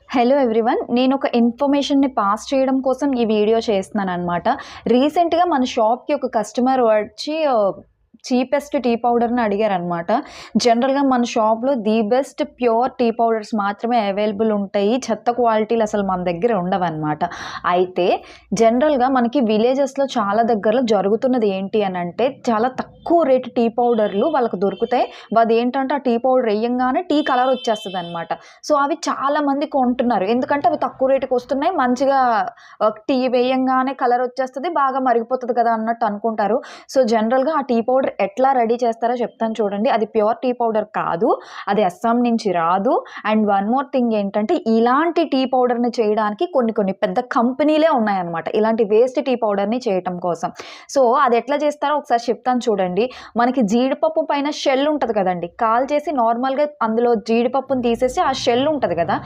Hello everyone. నేను ఒక ఇన్ఫర్మేషన్‌ని పాస్ చేయడం కోసం ఈ వీడియో చేస్తున్నాననమాట. రీసెంట్‌గా మన షాప్‌కి ఒక కస్టమర్ వచ్చి చీపెస్ట్ టీ పౌడర్‌ని అడిగారనమాట. జనరల్‌గా మన షాప్‌లో the best pure tea powders మాత్రమే అవైలబుల్ ఉంటాయి. చెత్త క్వాలిటీలు అసలు మన దగ్గర ఉండవనమాట. అయితే జనరల్‌గా మనకి విలేజెస్‌లో చాలా దగ్గరలో జరుగుతున్నది ఏంటి అనంటే, చాలా తక్కువ రేటు టీ పౌడర్‌లు వాళ్ళకి దొరుకుతాయి. అదేంటంటే ఆ టీ పౌడర్ ఎయ్యంగానే టీ కలర్ వచ్చేస్తదనమాట. సో, అవి చాలామంది కొంటున్నారు. ఎందుకంటే అవి తక్కువ రేటుకొస్తున్నాయి. మంచిగా టీ వేయంగానే కలరొచ్చేస్తది. బాగా మరిగిపోతది కదా అన్నట్టు అనుకుంటారు. సో, జనరల్‌గా ఆ టీ పౌడర్ ఎట్లా రెడీ చేస్తారో చెప్తాను చూడండి. అది ప్యూర్ టీ పౌడర్ కాదు. అది అస్సాం నుంచి రాదు. అండ్ వన్ మోర్ థింగ్ ఏంటంటే, ఇలాంటి టీ పౌడర్‌ని చేయడానికి కొన్ని కొన్ని పెద్ద కంపెనీలే ఉన్నాయన్నమాట. ఇలాంటి వేస్ట్ టీ పౌడర్‌ని చేయటం కోసం. సో, అదెట్లా చేస్తారో ఒకసారి చెప్తాను చూడండి. మనకి జీడిపప్పు పైన షెల్ ఉంటది కదండీ! కాల్చేసి నార్మల్‌గా అందులో జీడిపప్పుని తీసేసి ఆ షెల్ ఉంటది గదా!